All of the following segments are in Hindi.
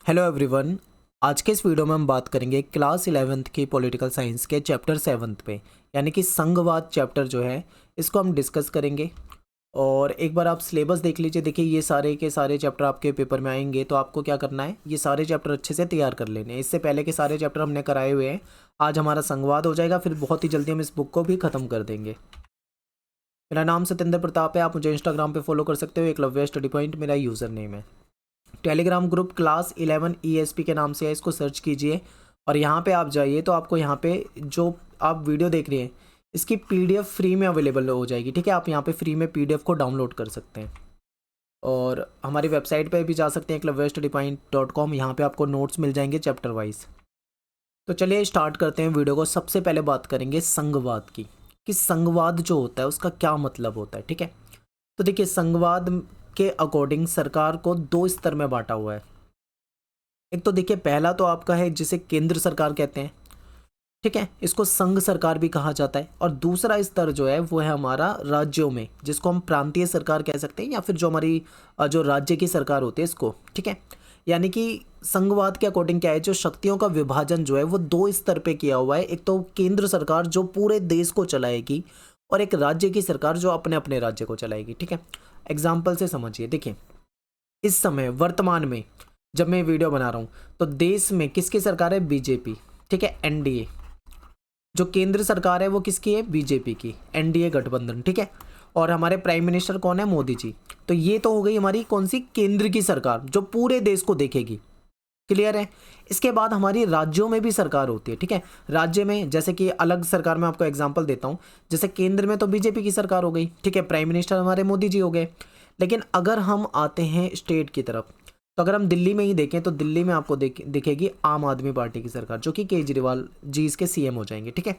Hello everyone. आज के इस वीडियो में हम बात करेंगे क्लास 11th की पॉलिटिकल साइंस के चैप्टर 7 पे, यानी कि संघवाद चैप्टर जो है इसको हम डिस्कस करेंगे। और एक बार आप सिलेबस देख लीजिए। देखिए ये सारे के सारे चैप्टर आपके पेपर में आएंगे, तो आपको क्या करना है, ये सारे चैप्टर अच्छे से तैयार कर लेने हैं। इससे पहले के सारे चैप्टर हमने कराए हुए हैं। आज हमारा संघवाद हो जाएगा, फिर बहुत ही जल्दी हम इस बुक को भी ख़त्म कर देंगे। मेरा नाम सत्येंद्र प्रताप है। आप मुझे इंस्टाग्राम पे फॉलो कर सकते हो। एकलव्य स्टडी पॉइंट मेरा यूज़र नेम है। टेलीग्राम ग्रुप क्लास 11 ESP के नाम से है, इसको सर्च कीजिए और यहाँ पे आप जाइए तो आपको यहाँ पे जो आप वीडियो देख रहे हैं इसकी PDF फ्री में अवेलेबल हो जाएगी। ठीक है, आप यहाँ पे फ्री में PDF को डाउनलोड कर सकते हैं और हमारी वेबसाइट पे भी जा सकते हैं eklavyastudypoint.com। यहाँ पे आपको नोट्स मिल जाएंगे चैप्टर वाइज। तो चलिए स्टार्ट करते हैं वीडियो को। सबसे पहले बात करेंगे संघवाद की, कि संघवाद जो होता है उसका क्या मतलब होता है। ठीक है, तो देखिए संघवाद के अकॉर्डिंग सरकार को दो स्तर में बांटा हुआ है। एक तो देखिए पहला तो आपका है जिसे केंद्र सरकार कहते हैं। ठीक है, इसको संघ सरकार भी कहा जाता है। और दूसरा स्तर जो है वो है हमारा राज्यों में, जिसको हम प्रांतीय सरकार कह सकते हैं, या फिर जो हमारी जो राज्य की सरकार होती है इसको। ठीक है, यानी कि संघवाद के अकॉर्डिंग क्या है, जो शक्तियों का विभाजन जो है वो दो स्तर पे किया हुआ है। एक तो केंद्र सरकार जो पूरे देश को चलाएगी, और एक राज्य की सरकार जो अपने अपने राज्य को चलाएगी। ठीक है, एग्जाम्पल से समझिए। देखिए इस समय वर्तमान में जब मैं वीडियो बना रहा हूँ तो देश में किसकी सरकार है, BJP। ठीक है, NDA। जो केंद्र सरकार है वो किसकी है, BJP की, NDA गठबंधन। ठीक है, और हमारे प्राइम मिनिस्टर कौन है, मोदी जी। तो ये तो हो गई हमारी कौन सी, केंद्र की सरकार जो पूरे देश को देखेगी। क्लियर है। इसके बाद हमारी राज्यों में भी सरकार होती है। ठीक है, राज्य में जैसे कि अलग सरकार में आपको एग्जांपल देता हूँ। जैसे केंद्र में तो BJP की सरकार हो गई। ठीक है, प्राइम मिनिस्टर हमारे मोदी जी हो गए। लेकिन अगर हम आते हैं स्टेट की तरफ, तो अगर हम दिल्ली में ही देखें तो दिल्ली में आपको दिखेगी आम आदमी पार्टी की सरकार, जो कि केजरीवाल जी इसके CM हो जाएंगे। ठीक है,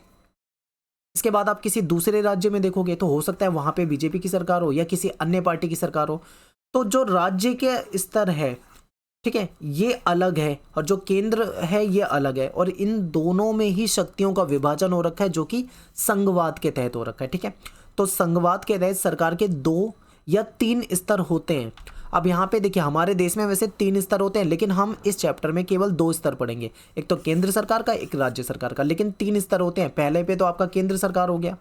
इसके बाद आप किसी दूसरे राज्य में देखोगे तो हो सकता है वहां पे BJP की सरकार हो या किसी अन्य पार्टी की सरकार हो। तो जो राज्य के स्तर है, ठीक है, ये अलग है, और जो केंद्र है ये अलग है, और इन दोनों में ही शक्तियों का विभाजन हो रखा है, जो कि संघवाद के तहत हो रखा है। ठीक है, तो संघवाद के तहत सरकार के 2 या 3 स्तर होते हैं। अब यहाँ पे देखिए हमारे देश में वैसे 3 स्तर होते हैं, लेकिन हम इस चैप्टर में केवल 2 स्तर पढ़ेंगे। एक तो केंद्र सरकार का, एक राज्य सरकार का, लेकिन 3 स्तर होते हैं। पहले पे तो आपका केंद्र सरकार हो गया।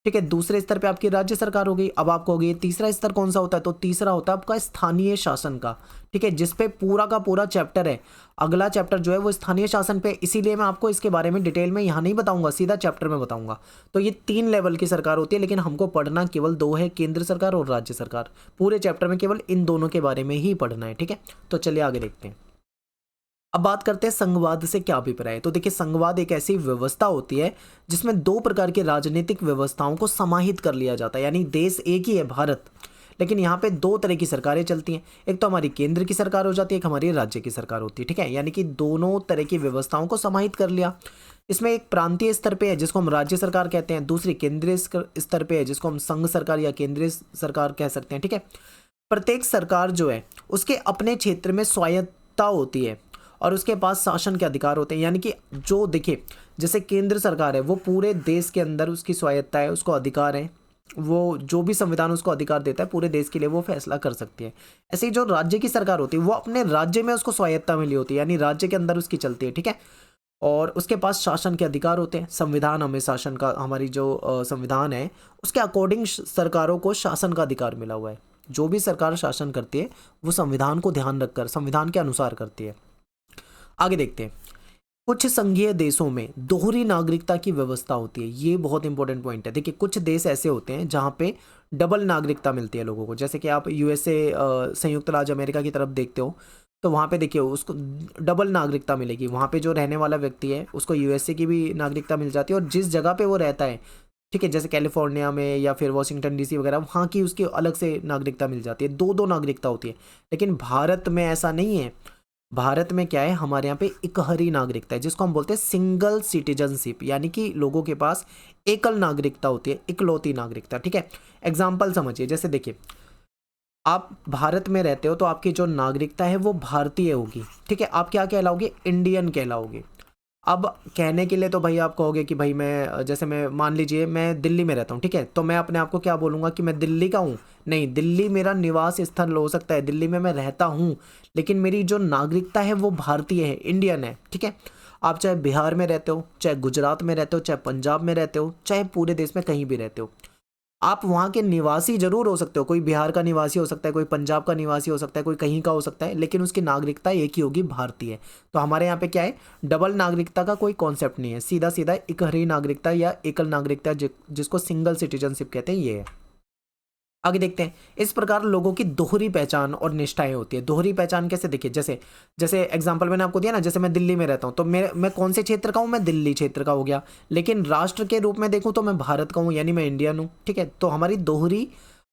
ठीक है, दूसरे स्तर पे आपकी राज्य सरकार हो गई। अब आपको हो गई तीसरा स्तर कौन सा होता है, तो तीसरा होता है आपका स्थानीय शासन का। ठीक है, जिसपे पूरा का पूरा चैप्टर है। अगला चैप्टर जो है वो स्थानीय शासन पे, इसीलिए मैं आपको इसके बारे में डिटेल में यहाँ नहीं बताऊंगा, सीधा चैप्टर में बताऊंगा। तो ये 3 लेवल की सरकार होती है, लेकिन हमको पढ़ना केवल 2 है, केंद्र सरकार और राज्य सरकार। पूरे चैप्टर में केवल इन दोनों के बारे में ही पढ़ना है। ठीक है, तो चलिए आगे देखते हैं। अब बात करते हैं संघवाद से क्या अभिप्राय है। तो देखिए संघवाद एक ऐसी व्यवस्था होती है जिसमें 2 प्रकार की राजनीतिक व्यवस्थाओं को समाहित कर लिया जाता है। यानी देश एक ही है, भारत, लेकिन यहाँ पे 2 तरह की सरकारें चलती हैं। एक तो हमारी केंद्र की सरकार हो जाती है, एक हमारी राज्य की सरकार होती है। ठीक है, यानी कि दोनों तरह की व्यवस्थाओं को समाहित कर लिया। इसमें एक प्रांतीय स्तर पे है जिसको हम राज्य सरकार कहते हैं, दूसरी केंद्रीय स्तर पे है जिसको हम संघ सरकार या केंद्रीय सरकार कह सकते हैं। ठीक है, प्रत्येक सरकार जो है उसके अपने क्षेत्र में स्वायत्तता होती है और उसके पास शासन के अधिकार होते हैं। यानी कि जो देखिए जैसे केंद्र सरकार है वो पूरे देश के अंदर उसकी स्वायत्तता है, उसको अधिकार है, वो जो भी संविधान उसको अधिकार देता है पूरे देश के लिए वो फैसला कर सकती है। ऐसे ही जो राज्य की सरकार होती है वो अपने राज्य में उसको स्वायत्तता मिली होती है, यानी राज्य के अंदर उसकी चलती है। ठीक है, और उसके पास शासन के अधिकार होते हैं। संविधान हमें शासन का, हमारी जो संविधान है उसके अकॉर्डिंग सरकारों को शासन का अधिकार मिला हुआ है। जो भी सरकार शासन करती है वो संविधान को ध्यान रखकर संविधान के अनुसार करती है। आगे देखते हैं। कुछ संघीय देशों में दोहरी नागरिकता की व्यवस्था होती है। ये बहुत इंपॉर्टेंट पॉइंट है। देखिए कुछ देश ऐसे होते हैं जहाँ पे डबल नागरिकता मिलती है लोगों को। जैसे कि आप USA संयुक्त राज्य अमेरिका की तरफ देखते हो तो वहाँ पे देखिए उसको डबल नागरिकता मिलेगी। वहाँ पे जो रहने वाला व्यक्ति है उसको USA की भी नागरिकता मिल जाती है, और जिस जगह पे वो रहता है, ठीक है, जैसे कैलिफोर्निया में या फिर वॉशिंगटन DC वगैरह, वहाँ की उसकी अलग से नागरिकता मिल जाती है। 2 नागरिकता होती है। लेकिन भारत में ऐसा नहीं है। भारत में क्या है, हमारे यहाँ पे इकहरी नागरिकता है जिसको हम बोलते हैं सिंगल सिटीजनशिप, यानी कि लोगों के पास एकल नागरिकता होती है, इकलौती नागरिकता। ठीक है, एग्जाम्पल समझिए। जैसे देखिए आप भारत में रहते हो तो आपकी जो नागरिकता है वो भारतीय होगी। ठीक है, आप क्या कहलाओगे, इंडियन कहलाओगे। अब कहने के लिए तो भाई आप कहोगे कि भाई मैं, जैसे मैं मान लीजिए मैं दिल्ली में रहता हूँ, ठीक है, तो मैं अपने आप को क्या बोलूँगा कि मैं दिल्ली का हूँ? नहीं, दिल्ली मेरा निवास स्थल हो सकता है, दिल्ली में मैं रहता हूँ, लेकिन मेरी जो नागरिकता है वो भारतीय है, इंडियन है, ठीक है। आप चाहे बिहार में रहते हो, चाहे गुजरात में रहते हो, चाहे पंजाब में रहते हो, चाहे पूरे देश में कहीं भी रहते हो, आप वहाँ के निवासी जरूर हो सकते हो। कोई बिहार का निवासी हो सकता है, कोई पंजाब का निवासी हो सकता है, कोई कहीं का हो सकता है, लेकिन उसकी नागरिकता एक ही होगी, भारतीय। तो हमारे यहाँ पे क्या है, डबल नागरिकता का कोई कॉन्सेप्ट नहीं है, सीधा सीधा एकहरी नागरिकता या एकल नागरिकता, जिसको सिंगल सिटीजनशिप कहते हैं, ये है। आगे देखते हैं। इस प्रकार लोगों की दोहरी पहचान और निष्ठाएं होती है। दोहरी पहचान कैसे, देखिए जैसे जैसे एग्जांपल मैंने आपको दिया ना, जैसे मैं दिल्ली में रहता हूँ, तो मैं कौन से क्षेत्र का हूँ, मैं दिल्ली क्षेत्र का हो गया, लेकिन राष्ट्र के रूप में देखूँ तो मैं भारत का हूँ, यानी मैं इंडियन हूँ, ठीक है। तो हमारी दोहरी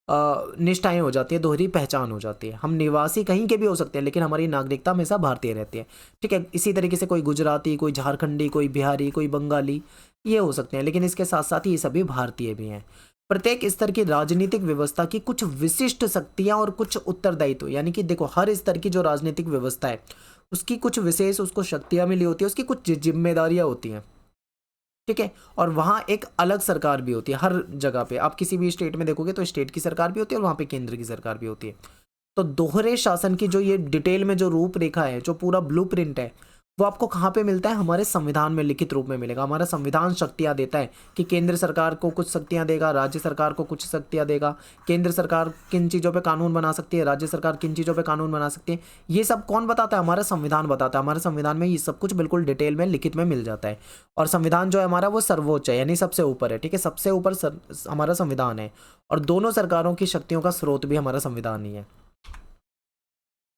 निष्ठाएं हो जाती है, दोहरी पहचान हो जाती है। हम निवासी कहीं के भी हो सकते हैं, लेकिन हमारी नागरिकता हमेशा भारतीय रहती है, ठीक है। इसी तरीके से कोई गुजराती, कोई झारखंडी, कोई बिहारी, कोई बंगाली, ये हो सकते हैं, लेकिन इसके साथ साथ ही ये सभी भारतीय भी हैं। प्रत्येक स्तर की राजनीतिक व्यवस्था की कुछ विशिष्ट शक्तियां और कुछ उत्तरदायित्व, यानी कि देखो हर स्तर की जो राजनीतिक व्यवस्था है उसकी कुछ विशेष उसको शक्तियां मिली होती है, उसकी कुछ जिम्मेदारियां होती हैं, ठीक है। और वहाँ एक अलग सरकार भी होती है हर जगह पे। आप किसी भी स्टेट में देखोगे तो स्टेट की सरकार भी होती है और वहाँ पे केंद्र की सरकार भी होती है। तो दोहरे शासन की जो ये डिटेल में जो रूपरेखा है, जो पूरा ब्लूप्रिंट है, वो आपको कहाँ पे मिलता है, हमारे संविधान में लिखित रूप में मिलेगा। हमारा संविधान शक्तियाँ देता है कि केंद्र सरकार को कुछ शक्तियाँ देगा, राज्य सरकार को कुछ शक्तियाँ देगा। केंद्र सरकार किन चीज़ों पे कानून बना सकती है, राज्य सरकार किन चीज़ों पे कानून बना सकती है, ये सब कौन बताता है, हमारा संविधान बताता है। हमारे संविधान में ये सब कुछ बिल्कुल डिटेल में लिखित में मिल जाता है। और संविधान जो है हमारा वो सर्वोच्च है, यानी सबसे ऊपर है, ठीक है। सबसे ऊपर हमारा संविधान है, और दोनों सरकारों की शक्तियों का स्रोत भी हमारा संविधान ही है।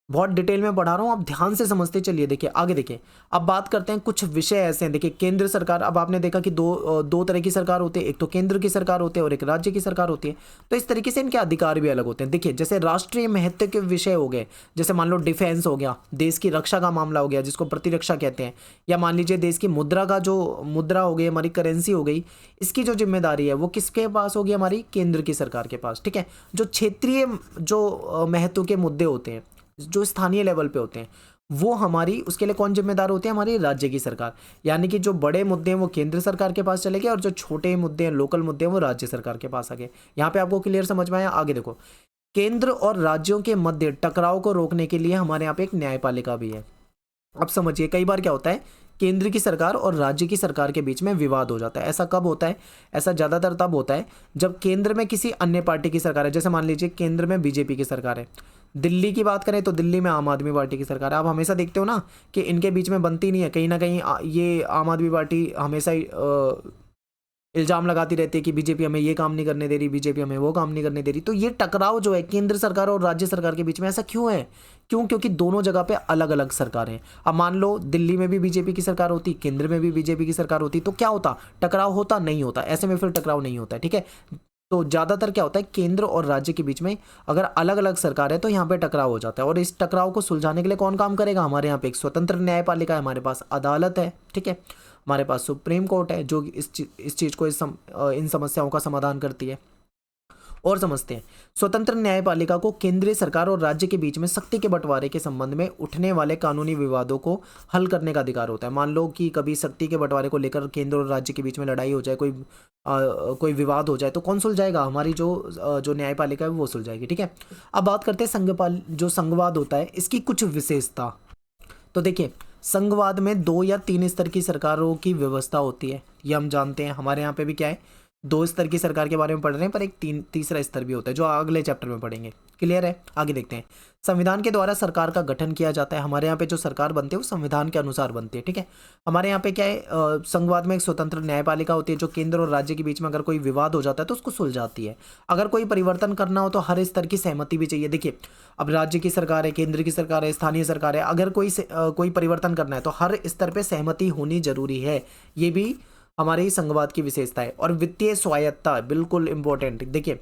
बहुत डिटेल में पढ़ा रहा हूँ, आप ध्यान से समझते चलिए। देखिए आगे देखिए, अब बात करते हैं कुछ विषय ऐसे हैं। देखिए केंद्र सरकार, अब आपने देखा कि दो तरह की सरकार होती है, एक तो केंद्र की सरकार होती है और एक राज्य की सरकार होती है। तो इस तरीके से इनके अधिकार भी अलग होते हैं। देखिए जैसे राष्ट्रीय महत्व के विषय हो गए, जैसे मान लो डिफेंस हो गया, देश की रक्षा का मामला हो गया जिसको प्रतिरक्षा कहते हैं, या मान लीजिए देश की मुद्रा का जो मुद्रा हो गई, हमारी करेंसी हो गई, इसकी जो जिम्मेदारी है वो किसके पास होगी, हमारी केंद्र की सरकार के पास, ठीक है। जो क्षेत्रीय जो महत्व के मुद्दे होते हैं, जो स्थानीय लेवल पे होते हैं, वो हमारी, उसके लिए कौन जिम्मेदार होती है, हमारी राज्य की सरकार। यानी कि जो बड़े मुद्दे हैं वो केंद्र सरकार के पास चले गए, और जो छोटे मुद्दे हैं, लोकल मुद्दे हैं, वो राज्य सरकार के पास आ गए। यहाँ पे आपको क्लियर समझ में आया? आगे देखो, केंद्र और राज्यों के मध्य टकराव को रोकने के लिए हमारे यहाँ पे एक न्यायपालिका भी है। अब समझिए, कई बार क्या होता है, केंद्र की सरकार और राज्य की सरकार के बीच में विवाद हो जाता है। ऐसा कब होता है? ऐसा ज़्यादातर तब होता है जब केंद्र में किसी अन्य पार्टी की सरकार है। जैसे मान लीजिए केंद्र में बीजेपी की सरकार है, दिल्ली की बात करें तो दिल्ली में आम आदमी पार्टी की सरकार है। आप हमेशा देखते हो ना कि इनके बीच में बनती नहीं है, कहीं ना कहीं ये आम आदमी पार्टी हमेशा ही इल्ज़ाम लगाती रहती है कि बीजेपी हमें ये काम नहीं करने दे रही, बीजेपी हमें वो काम नहीं करने दे रही। तो ये टकराव जो है केंद्र सरकार और राज्य सरकार के बीच में, ऐसा क्यों है? क्योंकि दोनों जगह पे अलग अलग सरकारें हैं। अब मान लो दिल्ली में भी बीजेपी की सरकार होती, केंद्र में भी बीजेपी की सरकार होती, तो क्या होता? टकराव होता? नहीं होता। ऐसे में फिर टकराव नहीं होता है, ठीक है। तो ज़्यादातर क्या होता है, केंद्र और राज्य के बीच में अगर अलग अलग सरकार है तो यहाँ पे टकराव हो जाता है। और इस टकराव को सुलझाने के लिए कौन काम करेगा? हमारे यहाँ पे एक स्वतंत्र न्यायपालिका है, हमारे पास अदालत है, ठीक है। हमारे पास सुप्रीम कोर्ट है जो इस चीज़ को इन समस्याओं का समाधान करती है। और समझते हैं, स्वतंत्र न्यायपालिका को केंद्रीय सरकार और राज्य के बीच में शक्ति के बंटवारे के संबंध में उठने वाले कानूनी विवादों को हल करने का अधिकार होता है। मान लो कि कभी शक्ति के बंटवारे को लेकर केंद्र और राज्य के बीच में लड़ाई हो जाए, कोई विवाद हो जाए, तो कौन सुलझाएगा? हमारी जो न्यायपालिका है वो सुलझाएगी, ठीक है। अब बात करते हैं जो संघवाद होता है, इसकी कुछ विशेषता। तो देखिए, संघवाद में 2 या 3 स्तर की सरकारों की व्यवस्था होती है, ये हम जानते हैं। हमारे यहाँ पे भी क्या है, 2 स्तर की सरकार के बारे में पढ़ रहे हैं, पर एक तीसरा स्तर भी होता है जो अगले चैप्टर में पढ़ेंगे। क्लियर है? आगे देखते हैं। संविधान के द्वारा सरकार का गठन किया जाता है। हमारे यहाँ पे जो सरकार बनती है वो संविधान के अनुसार बनती है, ठीक है। हमारे यहाँ पे क्या है, संघवाद में एक स्वतंत्र न्यायपालिका होती है जो केंद्र और राज्य के बीच में अगर कोई विवाद हो जाता है तो उसको सुलझाती है। अगर कोई परिवर्तन करना हो तो हर स्तर की सहमति भी चाहिए। देखिए, अब राज्य की सरकार है, केंद्र की सरकार है, स्थानीय सरकार है, अगर कोई परिवर्तन करना है तो हर स्तर पर सहमति होनी जरूरी है। ये भी हमारी संघवाद की विशेषता है। और वित्तीय स्वायत्तता बिल्कुल इंपॉर्टेंट। देखिए,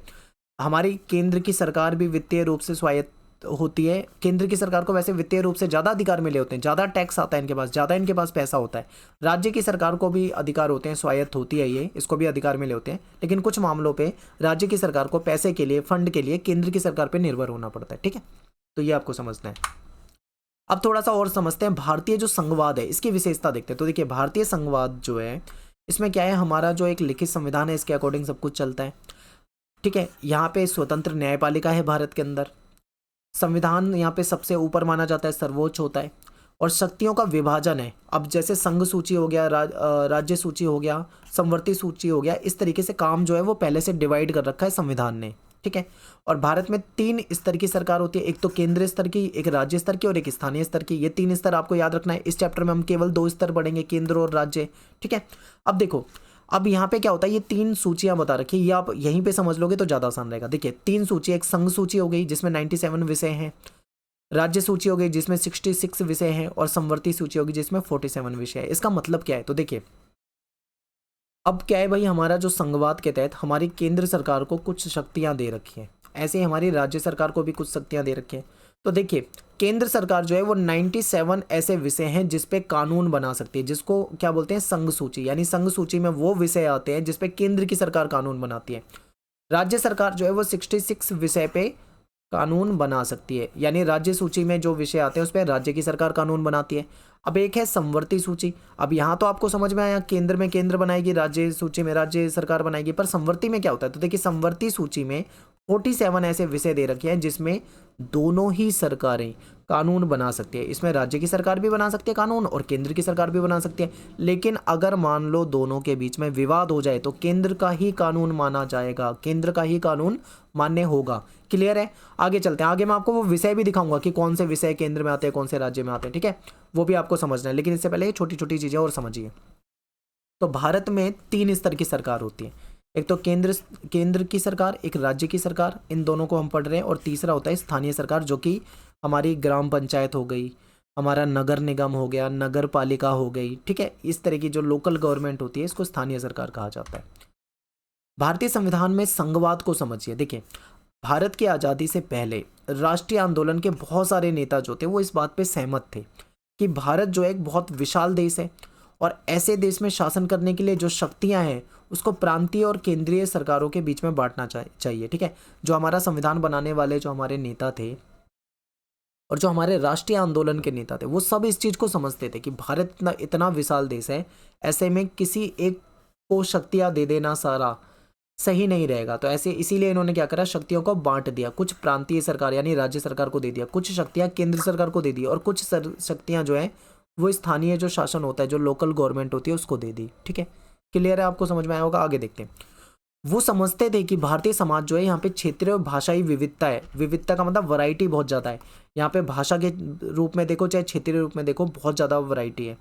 हमारी केंद्र की सरकार भी वित्तीय रूप से स्वायत्त होती है। केंद्र की सरकार को वैसे वित्तीय रूप से ज़्यादा अधिकार मिले होते हैं, ज़्यादा टैक्स आता है इनके पास, ज़्यादा इनके पास पैसा होता है। राज्य की सरकार को भी अधिकार होते हैं, स्वायत्त होती है ये, इसको भी अधिकार मिले होते हैं, लेकिन कुछ मामलों पे राज्य की सरकार को पैसे के लिए, फंड के लिए केंद्र की सरकार पर निर्भर होना पड़ता है, ठीक है। तो ये आपको समझना है। अब थोड़ा सा और समझते हैं भारतीय जो संघवाद है इसकी विशेषता देखते हैं। तो देखिए भारतीय संघवाद जो है इसमें क्या है, हमारा जो एक लिखित संविधान है इसके अकॉर्डिंग सब कुछ चलता है। ठीक है, यहाँ पे स्वतंत्र न्यायपालिका है भारत के अंदर, संविधान यहाँ पे सबसे ऊपर माना जाता है, सर्वोच्च होता है, और शक्तियों का विभाजन है। अब जैसे संघ सूची हो गया, राज्य सूची हो गया, समवर्ती सूची हो गया, इस तरीके से काम जो है वो पहले से डिवाइड कर रखा है संविधान ने। ठीक है, और भारत में 3 स्तर की सरकार होती है, एक तो केंद्रीय स्तर की, एक राज्य स्तर की और एक स्थानीय स्तर की। ये 3 स्तर आपको याद रखना है। इस चैप्टर में हम केवल 2 स्तर पढ़ेंगे, केंद्र और राज्य। ठीक है, अब देखो, अब यहाँ पे क्या होता है, ये 3 सूचियां बता रखी है, ये आप यहीं पे समझ लोगे तो ज़्यादा आसान रहेगा। देखिए 3 सूची, एक संघ सूची हो गई जिसमें 97 विषय हैं, राज्य सूची हो गई जिसमें 66 विषय हैं, और समवर्ती सूची होगी जिसमें 47 विषय है। इसका मतलब क्या है, तो देखिए अब क्या है भाई, हमारा जो संघवाद के तहत हमारी केंद्र सरकार को कुछ शक्तियां दे रखी हैं, ऐसे ही हमारी राज्य सरकार को भी कुछ शक्तियां दे रखी हैं। तो देखिए केंद्र सरकार जो है वो 97 ऐसे विषय हैं जिस पे कानून बना सकती है, जिसको क्या बोलते हैं, संघ सूची। यानी संघ सूची में वो विषय आते हैं जिस पे केंद्र की सरकार कानून बनाती है। राज्य सरकार जो है वो 66 विषय पे कानून बना सकती है, यानी राज्य सूची में जो विषय आते हैं उस पर राज्य की सरकार कानून बनाती है। अब एक है समवर्ती सूची। अब यहाँ तो आपको समझ में आया, केंद्र में केंद्र बनाएगी, राज्य सूची में राज्य सरकार बनाएगी, पर समवर्ती में क्या होता है, तो देखिए समवर्ती सूची में 47 ऐसे विषय दे रखे हैं जिसमें दोनों ही सरकारें कानून बना सकती है। इसमें राज्य की सरकार भी बना सकती है कानून और केंद्र की सरकार भी बना सकती है। लेकिन अगर मान लो दोनों के बीच में विवाद हो जाए तो केंद्र का ही कानून माना जाएगा, केंद्र का ही कानून मान्य होगा। क्लियर है, आगे चलते हैं। आगे मैं आपको वो विषय भी दिखाऊंगा कि कौन से विषय केंद्र में आते हैं, कौन से राज्य में आते हैं। ठीक है, वो भी आपको समझना है, लेकिन इससे पहले छोटी छोटी चीजें और समझिए। तो भारत में 3 स्तर की सरकार होती है, एक तो केंद्र की सरकार, एक राज्य की सरकार, इन दोनों को हम पढ़ रहे हैं, और तीसरा होता है स्थानीय सरकार, जो कि हमारी ग्राम पंचायत हो गई, हमारा नगर निगम हो गया, नगर पालिका हो गई। ठीक है, इस तरह की जो लोकल गवर्नमेंट होती है इसको स्थानीय सरकार कहा जाता है। भारतीय संविधान में संघवाद को समझिए। देखिए भारत की आज़ादी से पहले राष्ट्रीय आंदोलन के बहुत सारे नेता जो थे वो इस बात पे सहमत थे कि भारत जो है एक बहुत विशाल देश है, और ऐसे देश में शासन करने के लिए जो शक्तियां हैं उसको प्रांतीय और केंद्रीय सरकारों के बीच में बांटना चाहिए। ठीक है, जो हमारा संविधान बनाने वाले जो हमारे नेता थे और जो हमारे राष्ट्रीय आंदोलन के नेता थे वो सब इस चीज़ को समझते थे कि भारत इतना विशाल देश है, ऐसे में किसी एक को शक्तियाँ दे देना सारा सही नहीं रहेगा। तो ऐसे इसीलिए इन्होंने क्या करा, शक्तियों को बांट दिया, कुछ प्रांतीय सरकार यानी राज्य सरकार को दे दिया, कुछ शक्तियां केंद्र सरकार को दे दी, और कुछ शक्तियां जो है वो स्थानीय जो शासन होता है, जो लोकल गवर्नमेंट होती है उसको दे दी। ठीक है, क्लियर है, आपको समझ में आया होगा। आगे देखते हैं। वो समझते थे कि भारतीय समाज जो है यहाँ पे क्षेत्रीय और भाषाई विविधता है। विविधता का मतलब वैरायटी बहुत ज़्यादा है। यहाँ पे भाषा के रूप में देखो चाहे क्षेत्रीय रूप में देखो, बहुत ज़्यादा वैरायटी है।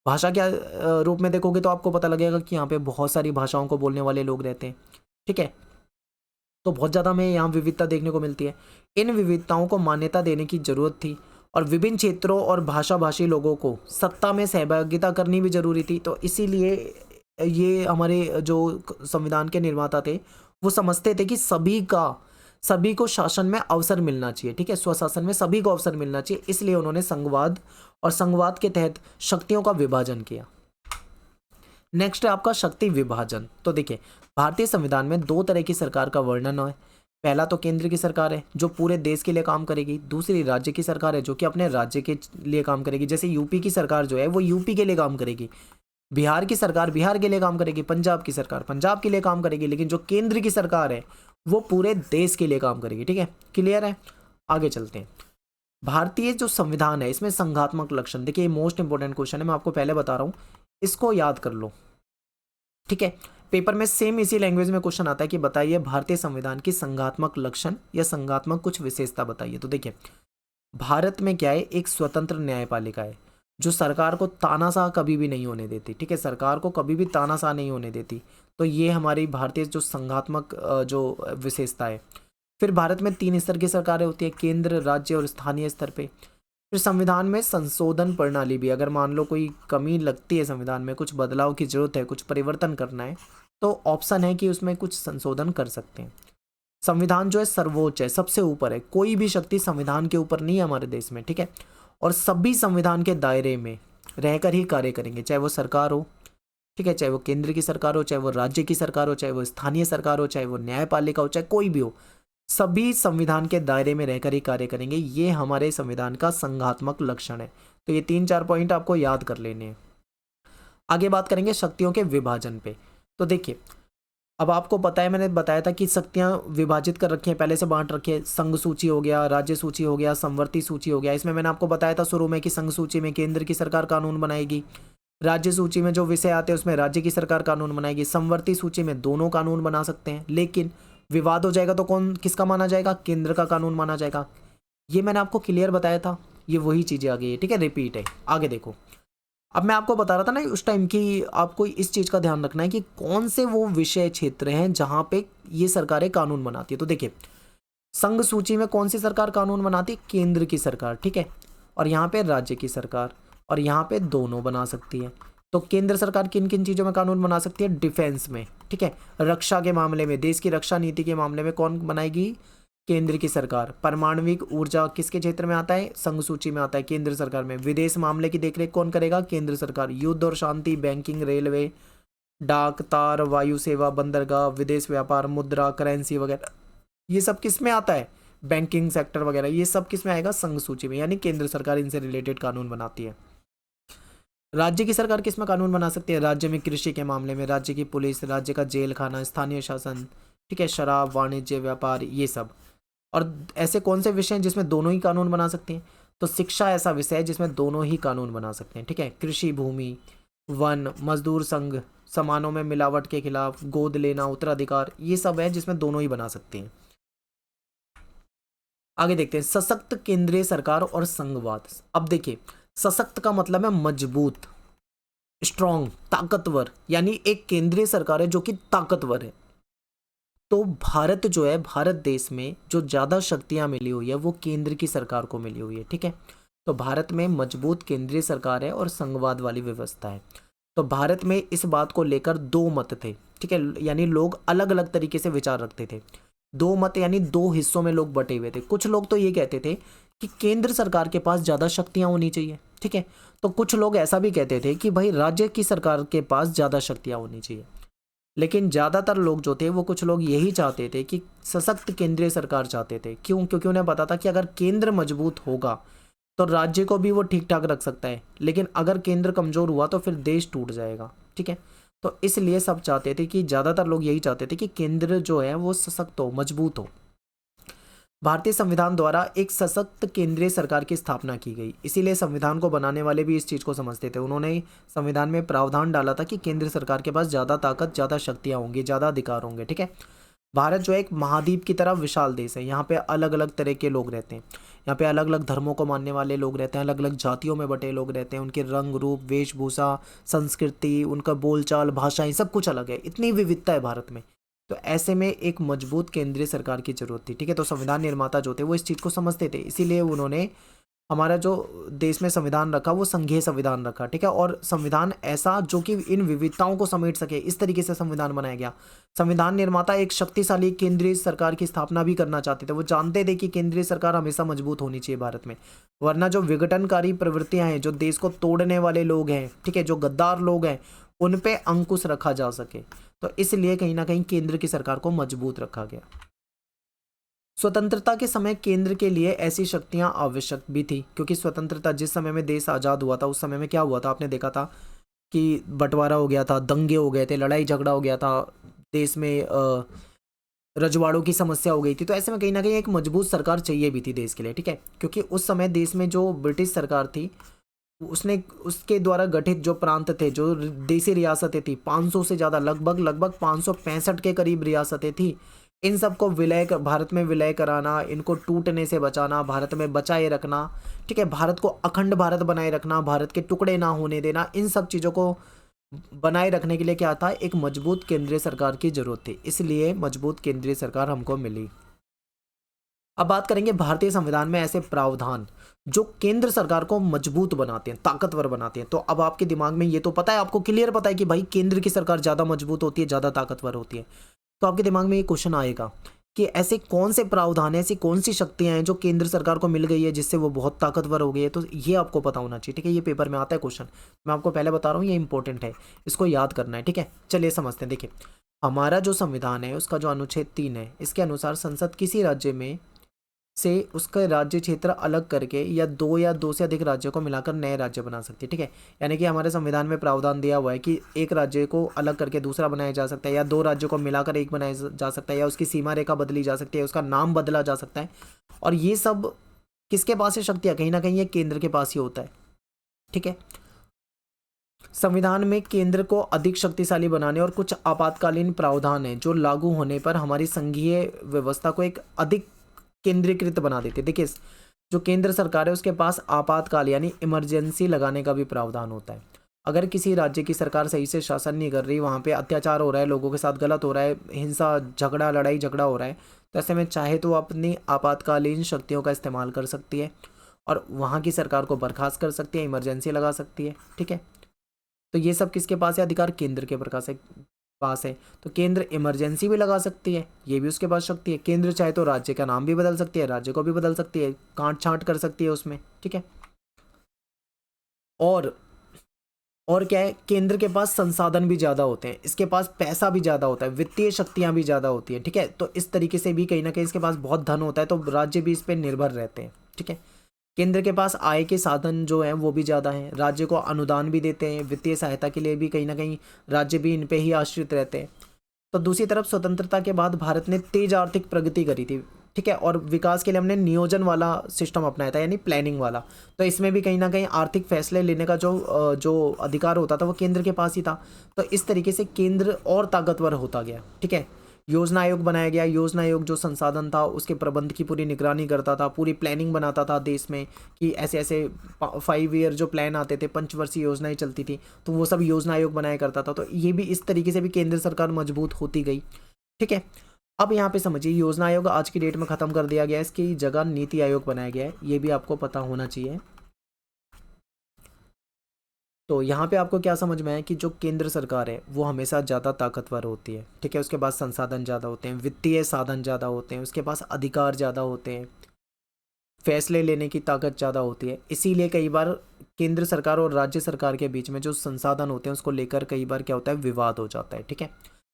भाषा के रूप में देखोगे तो आपको पता लगेगा कि यहाँ पे बहुत सारी भाषाओं को बोलने वाले लोग रहते हैं। ठीक है, तो बहुत ज़्यादा हमें यहाँ विविधता देखने को मिलती है। इन विविधताओं को मान्यता देने की जरूरत थी, और विभिन्न क्षेत्रों और भाषाभाषी लोगों को सत्ता में सहभागिता करनी भी जरूरी थी। तो इसीलिए ये हमारे जो संविधान के निर्माता थे वो समझते थे कि सभी को शासन में अवसर मिलना चाहिए। ठीक है, स्वशासन में सभी को अवसर मिलना चाहिए, इसलिए उन्होंने संघवाद और संघवाद के तहत शक्तियों का विभाजन किया। नेक्स्ट है आपका शक्ति विभाजन। तो देखिए भारतीय संविधान में 2 तरह की सरकार का वर्णन है। पहला तो केंद्र की सरकार है जो पूरे देश के लिए काम करेगी, दूसरी राज्य की सरकार है जो कि अपने राज्य के लिए काम करेगी। जैसे यूपी की सरकार जो है वो यूपी के लिए काम करेगी, बिहार की सरकार बिहार के लिए काम करेगी, पंजाब की सरकार पंजाब के लिए काम करेगी, लेकिन जो केंद्र की सरकार है वो पूरे देश के लिए काम करेगी। ठीक है, क्लियर है, आगे चलते हैं। भारतीय जो संविधान है इसमें संघात्मक लक्षण, देखिए मोस्ट इंपॉर्टेंट क्वेश्चन है, मैं आपको पहले बता रहा हूँ, इसको याद कर लो। ठीक है, पेपर में सेम इसी लैंग्वेज में क्वेश्चन आता है कि बताइए भारतीय संविधान की संघात्मक लक्षण या संघात्मक कुछ विशेषता बताइए। तो देखिए भारत में क्या है, एक स्वतंत्र न्यायपालिका है जो सरकार को तानाशाह कभी भी नहीं होने देती। ठीक है, सरकार को कभी भी तानाशाह नहीं होने देती। तो ये हमारी भारतीय जो संघात्मक जो विशेषता है। फिर भारत में 3 स्तर की सरकारें होती है, केंद्र, राज्य और स्थानीय स्तर पे। फिर संविधान में संशोधन प्रणाली भी, अगर मान लो कोई कमी लगती है संविधान में, कुछ बदलाव की जरूरत है, कुछ परिवर्तन करना है, तो ऑप्शन है कि उसमें कुछ संशोधन कर सकते हैं। संविधान जो है सर्वोच्च है, सबसे ऊपर है, कोई भी शक्ति संविधान के ऊपर नहीं है हमारे देश में। ठीक है, और सभी संविधान के दायरे में रहकर ही कार्य करेंगे, चाहे वो सरकार हो, ठीक है, चाहे वो केंद्र की सरकार हो, चाहे वो राज्य की सरकार हो, चाहे वो स्थानीय सरकार हो, चाहे वो न्यायपालिका हो, चाहे कोई भी हो, सभी संविधान के दायरे में रहकर ही कार्य करेंगे, ये हमारे संविधान का संघात्मक लक्षण है। तो ये 3-4 पॉइंट आपको याद कर लेने हैं। आगे बात करेंगे शक्तियों के विभाजन पे। तो देखिए, अब आपको पता है, मैंने बताया था कि शक्तियां विभाजित कर रखी हैं, पहले से बांट रखी है। संघ सूची हो गया, राज्य सूची हो गया, संवर्ती सूची हो गया। इसमें मैंने आपको बताया था शुरू में कि संघ सूची में केंद्र की सरकार कानून बनाएगी, राज्य सूची में जो विषय आते हैं उसमें राज्य की सरकार कानून बनाएगी, संवर्ती सूची में दोनों कानून बना सकते हैं। लेकिन विवाद हो जाएगा तो कौन किसका माना जाएगा? केंद्र का कानून माना जाएगा। ये मैंने आपको क्लियर बताया था, ये वही चीज़ें आ गई है, ठीक है, रिपीट है। आगे देखो, अब मैं आपको बता रहा था ना उस टाइम कि आपको इस चीज़ का ध्यान रखना है कि कौन से वो विषय क्षेत्र हैं जहाँ पे ये सरकारें कानून बनाती है। तो देखिए, संघ सूची में कौन सी सरकार कानून बनाती है? केंद्र की सरकार, ठीक है। और यहाँ पे राज्य की सरकार, और यहाँ पे दोनों बना सकती है। तो केंद्र सरकार किन किन चीज़ों में कानून बना सकती है? डिफेंस में, ठीक है। रक्षा के मामले में, देश की रक्षा नीति के मामले में कौन बनाएगी? केंद्र की सरकार। परमाणविक ऊर्जा किसके क्षेत्र में आता है? संघ सूची में आता है, केंद्र सरकार में। विदेश मामले की देखरेख कौन करेगा? केंद्र सरकार। युद्ध और शांति, बैंकिंग, रेलवे, डाक, तार, वायु सेवा, बंदरगाह, विदेश व्यापार, मुद्रा, करेंसी वगैरह, ये सब किस में आता है? बैंकिंग सेक्टर वगैरह, ये सब किस में आएगा? संघ सूची में, यानी केंद्र सरकार इनसे रिलेटेड कानून बनाती है। राज्य की सरकार किस में कानून बना सकती है? राज्य में कृषि के मामले में, राज्य की पुलिस, राज्य का जेल खाना, स्थानीय शासन, ठीक है, शराब, वाणिज्य, व्यापार, ये सब। और ऐसे कौन से विषय हैं जिसमें दोनों ही कानून बना सकते हैं? तो शिक्षा ऐसा विषय है जिसमें दोनों ही कानून बना सकते हैं, ठीक है। कृषि, भूमि, वन, मजदूर संघ, समानों में मिलावट के खिलाफ, गोद लेना, उत्तराधिकार, ये सब है जिसमें दोनों ही बना सकते हैं। आगे देखते हैं सशक्त केंद्रीय सरकार और संघवाद। अब देखिए, सशक्त का मतलब है मजबूत, स्ट्रॉन्ग, ताकतवर, यानी एक केंद्रीय सरकार है जो कि ताकतवर है। तो भारत जो है, भारत देश में जो ज़्यादा शक्तियाँ मिली हुई है वो केंद्र की सरकार को मिली हुई है, ठीक है। तो भारत में मजबूत केंद्रीय सरकार है और संघवाद वाली व्यवस्था है। तो भारत में इस बात को लेकर दो मत थे, ठीक है, यानी लोग अलग अलग तरीके से विचार रखते थे। दो मत यानी दो हिस्सों में लोग बटे हुए थे। कुछ लोग तो ये कहते थे कि केंद्र सरकार के पास ज़्यादा शक्तियाँ होनी चाहिए, ठीक है। तो कुछ लोग ऐसा भी कहते थे कि भाई राज्य की सरकार के पास ज़्यादा शक्तियाँ होनी चाहिए। लेकिन ज़्यादातर लोग जो थे वो कुछ लोग यही चाहते थे कि सशक्त केंद्रीय सरकार चाहते थे। क्यों? क्योंकि उन्हें पता था कि अगर केंद्र मजबूत होगा तो राज्य को भी वो ठीक ठाक रख सकता है, लेकिन अगर केंद्र कमज़ोर हुआ तो फिर देश टूट जाएगा, ठीक है। तो इसलिए सब चाहते थे कि ज़्यादातर लोग यही चाहते थे कि केंद्र जो है वो सशक्त हो, मजबूत हो। भारतीय संविधान द्वारा एक सशक्त केंद्रीय सरकार की स्थापना की गई, इसीलिए संविधान को बनाने वाले भी इस चीज़ को समझते थे। उन्होंने संविधान में प्रावधान डाला था कि केंद्र सरकार के पास ज़्यादा ताकत, ज़्यादा शक्तियाँ होंगी, ज़्यादा अधिकार होंगे, ठीक है। भारत जो है एक महाद्वीप की तरह विशाल देश है। यहाँ पे अलग अलग तरह के लोग रहते हैं, यहाँ पे अलग अलग धर्मों को मानने वाले लोग रहते हैं, अलग अलग जातियों में बटे लोग रहते हैं। उनके रंग, रूप, वेशभूषा, संस्कृति, उनका बोलचाल, भाषाएं, सब कुछ अलग है। इतनी विविधता है भारत में। तो ऐसे में एक मजबूत केंद्रीय सरकार की जरूरत थी, ठीक है। तो संविधान निर्माता जो थे वो इस चीज़ को समझते थे, इसीलिए उन्होंने हमारा जो देश में संविधान रखा वो संघीय संविधान रखा, ठीक है। और संविधान ऐसा जो कि इन विविधताओं को समेट सके, इस तरीके से संविधान बनाया गया। संविधान निर्माता एक शक्तिशाली केंद्रीय सरकार की स्थापना भी करना चाहते थे। वो जानते थे कि केंद्रीय सरकार हमेशा मजबूत होनी चाहिए भारत में, वरना जो विघटनकारी प्रवृत्तियां हैं, जो देश को तोड़ने वाले लोग हैं, ठीक है, जो गद्दार लोग हैं, उन पे अंकुश रखा जा सके। तो इसलिए कहीं ना कहीं केंद्र की सरकार को मजबूत रखा गया। स्वतंत्रता के समय केंद्र के लिए ऐसी शक्तियां आवश्यक भी थी, क्योंकि स्वतंत्रता जिस समय में देश आज़ाद हुआ था उस समय में क्या हुआ था, आपने देखा था कि बंटवारा हो गया था, दंगे हो गए थे, लड़ाई झगड़ा हो गया था, देश में रजवाड़ों की समस्या हो गई थी। तो ऐसे में कहीं ना कहीं एक मजबूत सरकार चाहिए भी थी देश के लिए, ठीक है। क्योंकि उस समय देश में जो ब्रिटिश सरकार थी उसने उसके द्वारा गठित जो प्रांत थे, जो देसी रियासतें थी, 500 से ज़्यादा, लगभग 565 के करीब रियासतें थी। इन सबको भारत में विलय कराना, इनको टूटने से बचाना, भारत में बचाए रखना, ठीक है, भारत को अखंड भारत बनाए रखना, भारत के टुकड़े ना होने देना, इन सब चीज़ों को बनाए रखने के लिए क्या था, एक मजबूत केंद्रीय सरकार की जरूरत थी। इसलिए मजबूत केंद्रीय सरकार हमको मिली। अब बात करेंगे भारतीय संविधान में ऐसे प्रावधान जो केंद्र सरकार को मजबूत बनाते हैं, ताकतवर बनाते हैं। तो अब आपके दिमाग में ये तो पता है, आपको क्लियर पता है कि भाई केंद्र की सरकार ज़्यादा मजबूत होती है, ज़्यादा ताकतवर होती है। तो आपके दिमाग में ये क्वेश्चन आएगा कि ऐसे कौन से प्रावधान है, ऐसी कौन सी शक्तियां हैं जो केंद्र सरकार को मिल गई है जिससे वो बहुत ताकतवर हो गई है। तो ये आपको पता होना चाहिए, ठीक है। ये पेपर में आता है क्वेश्चन, मैं आपको पहले बता रहा हूँ, ये इंपॉर्टेंट है, इसको याद करना है, ठीक है। चलिए समझते हैं। देखिए, हमारा जो संविधान है उसका जो अनुच्छेद 3 है, इसके अनुसार संसद किसी राज्य में से उसका राज्य क्षेत्र अलग करके या दो से अधिक राज्यों को मिलाकर नए राज्य बना सकती है। ठीक है, यानी कि हमारे संविधान में प्रावधान दिया हुआ है कि एक राज्य को अलग करके दूसरा बनाया जा सकता है, या दो राज्यों को मिलाकर एक बनाया जा सकता है, या उसकी सीमा रेखा बदली जा सकती है, उसका नाम बदला जा सकता है। और ये सब किसके पास है शक्तियाँ? कहीं ना कहीं ये केंद्र के पास ही होता है। ठीक है, संविधान में केंद्र को अधिक शक्तिशाली बनाने और कुछ आपातकालीन प्रावधान है जो लागू होने पर हमारी संघीय व्यवस्था को एक अधिक केंद्रीकृत बना देते। देखिए, जो केंद्र सरकार है उसके पास आपातकाल यानी इमरजेंसी लगाने का भी प्रावधान होता है। अगर किसी राज्य की सरकार सही से शासन नहीं कर रही, वहाँ पे अत्याचार हो रहा है, लोगों के साथ गलत हो रहा है, हिंसा झगड़ा लड़ाई झगड़ा हो रहा है, तो ऐसे में चाहे तो वो अपनी आपातकालीन शक्तियों का इस्तेमाल कर सकती है और वहाँ की सरकार को बर्खास्त कर सकती है, इमरजेंसी लगा सकती है। ठीक है, तो ये सब किसके पास है? अधिकार केंद्र के पास है। तो केंद्र इमरजेंसी भी लगा सकती है, ये भी उसके पास शक्ति है। केंद्र चाहे तो राज्य का नाम भी बदल सकती है, राज्य को भी बदल सकती है, काट छांट कर सकती है उसमें। ठीक है, और क्या है, केंद्र के पास संसाधन भी ज़्यादा होते हैं, इसके पास पैसा भी ज़्यादा होता है, वित्तीय शक्तियाँ भी ज़्यादा होती हैं। ठीक है, तो इस तरीके से भी कहीं ना कहीं इसके पास बहुत धन होता है, तो राज्य भी इस पर निर्भर रहते हैं। ठीक है, केंद्र के पास आय के साधन जो हैं वो भी ज़्यादा हैं, राज्य को अनुदान भी देते हैं, वित्तीय सहायता के लिए भी कहीं ना कहीं राज्य भी इन पे ही आश्रित रहते हैं। तो दूसरी तरफ स्वतंत्रता के बाद भारत ने तेज आर्थिक प्रगति करी थी। ठीक है, और विकास के लिए हमने नियोजन वाला सिस्टम अपनाया था, यानी प्लानिंग वाला। तो इसमें भी कहीं ना कहीं आर्थिक फैसले लेने का जो अधिकार होता था वो केंद्र के पास ही था। तो इस तरीके से केंद्र और ताकतवर होता गया। ठीक है, योजना आयोग बनाया गया। योजना आयोग जो संसाधन था उसके प्रबंध की पूरी निगरानी करता था, पूरी प्लानिंग बनाता था देश में, कि ऐसे ऐसे 5 ईयर जो प्लान आते थे, पंचवर्षीय योजनाएं चलती थी, तो वो सब योजना आयोग बनाया करता था। तो ये भी इस तरीके से भी केंद्र सरकार मजबूत होती गई। ठीक है, अब यहाँ पे समझिए, योजना आयोग आज की डेट में ख़त्म कर दिया गया है, इसकी जगह नीति आयोग बनाया गया है, ये भी आपको पता होना चाहिए। तो यहाँ पे आपको क्या समझ में आया कि जो केंद्र सरकार है वो हमेशा ज़्यादा ताकतवर होती है। ठीक है, उसके पास संसाधन ज़्यादा होते हैं, वित्तीय साधन ज़्यादा होते हैं, उसके पास अधिकार ज़्यादा होते हैं, फैसले लेने की ताकत ज़्यादा होती है। इसीलिए कई बार केंद्र सरकार और राज्य सरकार के बीच में जो संसाधन होते हैं उसको लेकर कई बार क्या होता है, विवाद हो जाता है। ठीक है,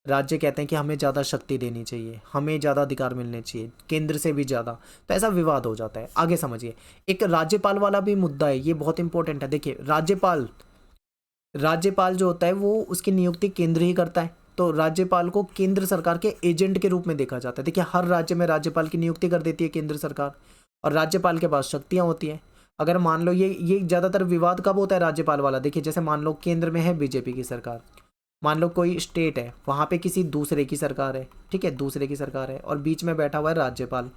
राज्य कहते हैं कि हमें ज़्यादा शक्ति देनी चाहिए, हमें ज़्यादा अधिकार मिलने चाहिए, केंद्र से भी ज़्यादा, तो ऐसा विवाद हो जाता है। आगे समझिए, एक राज्यपाल वाला भी मुद्दा है, ये बहुत इंपॉर्टेंट है। देखिए, राज्यपाल जो होता है वो उसकी नियुक्ति केंद्र ही करता है, तो राज्यपाल को केंद्र सरकार के एजेंट के रूप में देखा जाता है। देखिए, हर राज्य में राज्यपाल की नियुक्ति कर देती है केंद्र सरकार, और राज्यपाल के पास शक्तियां होती हैं। अगर मान लो ये ज़्यादातर विवाद कब होता है राज्यपाल वाला? देखिए, जैसे मान लो केंद्र में है बीजेपी की सरकार, मान लो कोई स्टेट है, वहाँ पे किसी दूसरे की सरकार है। ठीक है, दूसरे की सरकार है और बीच में बैठा हुआ है राज्यपाल,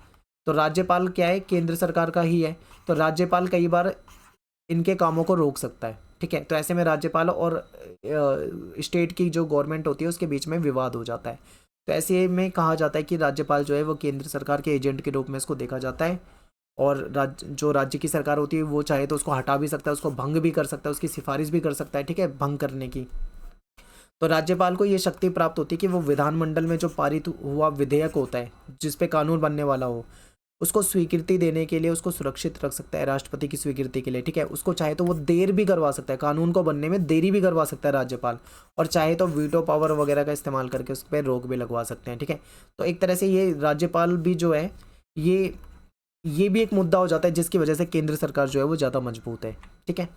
तो राज्यपाल क्या है, केंद्र सरकार का ही है, तो राज्यपाल कई बार इनके कामों को रोक सकता है। ठीक है, तो ऐसे में राज्यपाल और स्टेट की जो गवर्नमेंट होती है उसके बीच में विवाद हो जाता है। तो ऐसे में कहा जाता है कि राज्यपाल जो है वो केंद्र सरकार के एजेंट के रूप में इसको देखा जाता है, और जो राज्य की सरकार होती है वो चाहे तो उसको हटा भी सकता है, उसको भंग भी कर सकता है, उसकी सिफारिश भी कर सकता है। ठीक है, भंग करने की। तो राज्यपाल को ये शक्ति प्राप्त होती है कि वो विधानमंडल में जो पारित हुआ विधेयक होता है जिस पे कानून बनने वाला हो, उसको स्वीकृति देने के लिए उसको सुरक्षित रख सकता है राष्ट्रपति की स्वीकृति के लिए। ठीक है, उसको चाहे तो वो देर भी करवा सकता है, कानून को बनने में देरी भी करवा सकता है राज्यपाल, और चाहे तो वीटो पावर वगैरह का इस्तेमाल करके उस पर रोक भी लगवा सकते हैं। ठीक है, तो एक तरह से ये राज्यपाल भी जो है ये भी एक मुद्दा हो जाता है जिसकी वजह से केंद्र सरकार जो है वो ज़्यादा मजबूत है। ठीक है,